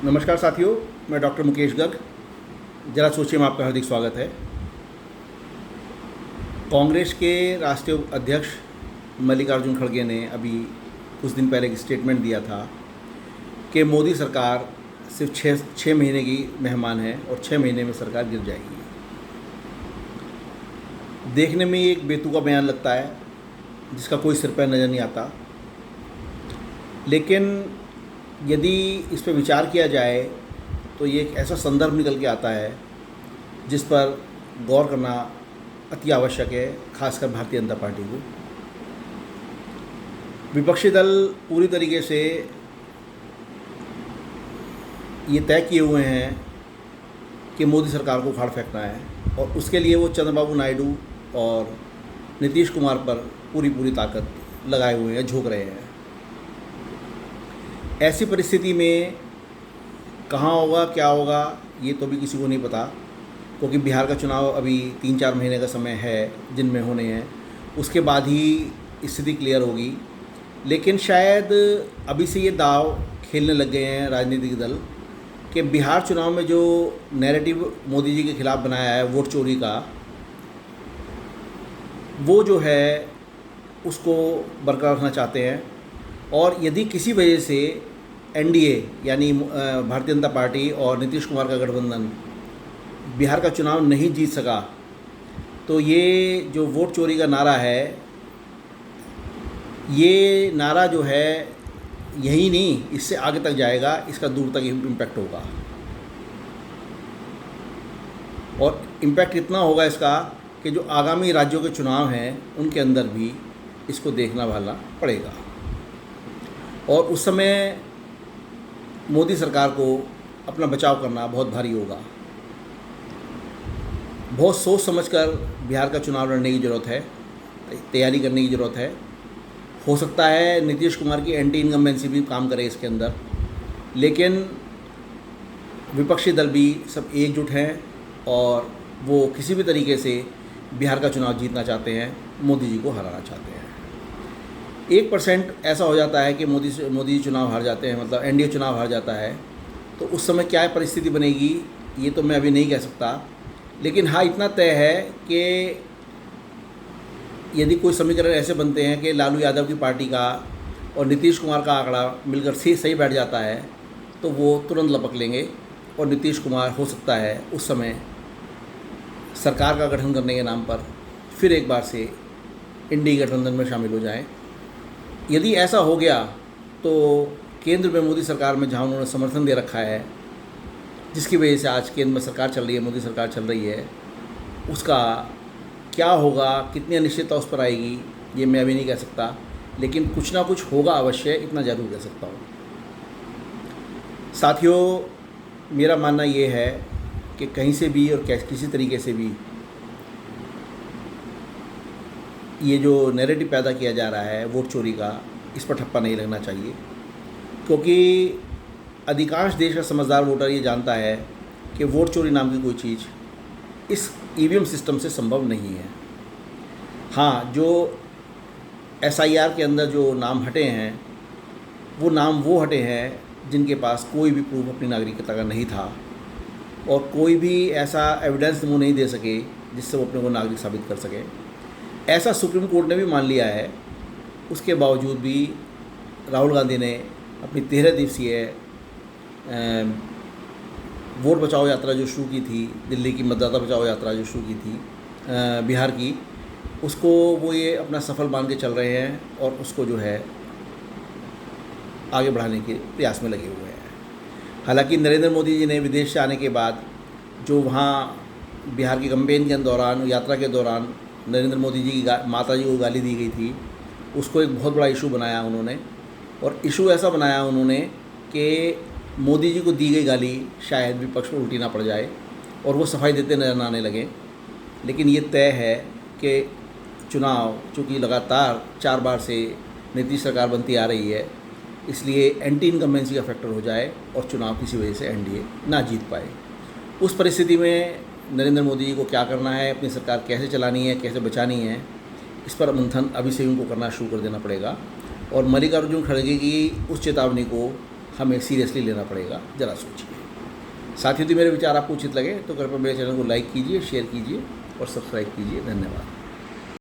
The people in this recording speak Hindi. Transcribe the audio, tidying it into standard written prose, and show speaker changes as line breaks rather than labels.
नमस्कार साथियों, मैं डॉक्टर मुकेश गर्ग। जरा सोचिए में आपका हार्दिक स्वागत है। कांग्रेस के राष्ट्रीय अध्यक्ष मल्लिकार्जुन खड़गे ने अभी कुछ दिन पहले एक स्टेटमेंट दिया था कि मोदी सरकार सिर्फ छः महीने की मेहमान है और 6 महीने में सरकार गिर जाएगी। देखने में एक बेतुका बयान लगता है जिसका कोई सिर पैर नज़र नहीं आता, लेकिन यदि इस पर विचार किया जाए तो ये एक ऐसा संदर्भ निकल के आता है जिस पर गौर करना अति आवश्यक है, खासकर भारतीय जनता पार्टी को। विपक्षी दल पूरी तरीके से ये तय किए हुए हैं कि मोदी सरकार को उखाड़ फेंकना है और उसके लिए वो चंद्रबाबू नायडू और नीतीश कुमार पर पूरी ताकत लगाए हुए हैं, झोंक रहे हैं। ऐसी परिस्थिति में कहाँ होगा, क्या होगा, ये तो भी किसी को नहीं पता, क्योंकि बिहार का चुनाव अभी 3-4 महीने का समय है जिनमें होने हैं। उसके बाद ही स्थिति क्लियर होगी। लेकिन शायद अभी से ये दाव खेलने लग गए हैं राजनीतिक दल कि बिहार चुनाव में जो नैरेटिव मोदी जी के खिलाफ बनाया है वोट चोरी का, वो जो है उसको बरकरार रखना चाहते हैं। और यदि किसी वजह से एनडीए यानी भारतीय जनता पार्टी और नीतीश कुमार का गठबंधन बिहार का चुनाव नहीं जीत सका, तो ये जो वोट चोरी का नारा है, ये नारा जो है यही नहीं, इससे आगे तक जाएगा, इसका दूर तक इम्पैक्ट होगा। और इम्पैक्ट इतना होगा इसका कि जो आगामी राज्यों के चुनाव हैं उनके अंदर भी इसको देखना भालना पड़ेगा। और उस समय मोदी सरकार को अपना बचाव करना बहुत भारी होगा। बहुत सोच समझकर बिहार का चुनाव लड़ने की ज़रूरत है, तैयारी करने की ज़रूरत है। हो सकता है नीतीश कुमार की एंटी इनकम्बेंसी भी काम करे इसके अंदर, लेकिन विपक्षी दल भी सब एकजुट हैं और वो किसी भी तरीके से बिहार का चुनाव जीतना चाहते हैं, मोदी जी को हराना चाहते हैं। 1% ऐसा हो जाता है कि मोदी जी चुनाव हार जाते हैं, मतलब एनडीए चुनाव हार जाता है, तो उस समय क्या परिस्थिति बनेगी ये तो मैं अभी नहीं कह सकता। लेकिन हाँ, इतना तय है कि यदि कोई समीकरण ऐसे बनते हैं कि लालू यादव की पार्टी का और नीतीश कुमार का आंकड़ा मिलकर सही बैठ जाता है, तो वो तुरंत लपक लेंगे और नीतीश कुमार हो सकता है उस समय सरकार का गठन करने के नाम पर फिर एक बार से इंडी गठबंधन में शामिल हो जाएं। यदि ऐसा हो गया तो केंद्र में मोदी सरकार में जहाँ उन्होंने समर्थन दे रखा है, जिसकी वजह से आज केंद्र में सरकार चल रही है, मोदी सरकार चल रही है, उसका क्या होगा, कितनी अनिश्चितता उस पर आएगी, ये मैं अभी नहीं कह सकता। लेकिन कुछ ना कुछ होगा अवश्य, इतना ज़रूर कह सकता हूँ। साथियों, मेरा मानना ये है कि कहीं से भी और किसी तरीके से भी ये जो नैरेटिव पैदा किया जा रहा है वोट चोरी का, इस पर ठप्पा नहीं लगना चाहिए, क्योंकि अधिकांश देश का समझदार वोटर ये जानता है कि वोट चोरी नाम की कोई चीज़ इस ईवीएम सिस्टम से संभव नहीं है। हाँ, जो एसआईआर के अंदर जो नाम हटे हैं, वो नाम वो हटे हैं जिनके पास कोई भी प्रूफ अपनी नागरिकता का नहीं था और कोई भी ऐसा एविडेंस वो नहीं दे सके जिससे वो अपने को नागरिक साबित कर सके। ऐसा सुप्रीम कोर्ट ने भी मान लिया है। उसके बावजूद भी राहुल गांधी ने अपनी 13 दिवसीय वोट बचाओ यात्रा जो शुरू की थी, दिल्ली की मतदाता बचाओ यात्रा जो शुरू की थी बिहार की, उसको वो ये अपना सफल मान के चल रहे हैं और उसको जो है आगे बढ़ाने के प्रयास में लगे हुए हैं। हालांकि नरेंद्र मोदी जी ने विदेश से आने के बाद जो वहाँ बिहार की कैंपेन के दौरान, यात्रा के दौरान नरेंद्र मोदी जी की माता जी को गाली दी गई थी, उसको एक बहुत बड़ा इशू बनाया उन्होंने। और इशू ऐसा बनाया उन्होंने कि मोदी जी को दी गई गाली शायद विपक्ष पर उल्टी ना पड़ जाए और वो सफाई देते नजर आने लगे। लेकिन ये तय है कि चुनाव चूँकि लगातार 4 बार से नीतीश सरकार बनती आ रही है, इसलिए एंटी इनकम्बेंसी का फैक्टर हो जाए और चुनाव किसी वजह से एनडीए ना जीत पाए। उस परिस्थिति में नरेंद्र मोदी जी को क्या करना है, अपनी सरकार कैसे चलानी है, कैसे बचानी है, इस पर मंथन अभी से उनको करना शुरू कर देना पड़ेगा। और मल्लिकार्जुन खड़गे की उस चेतावनी को हमें सीरियसली लेना पड़ेगा, ज़रा सोचिए। साथ ही यदि मेरे विचार आपको उचित लगे तो कृपया मेरे चैनल को लाइक कीजिए, शेयर कीजिए और सब्सक्राइब कीजिए। धन्यवाद।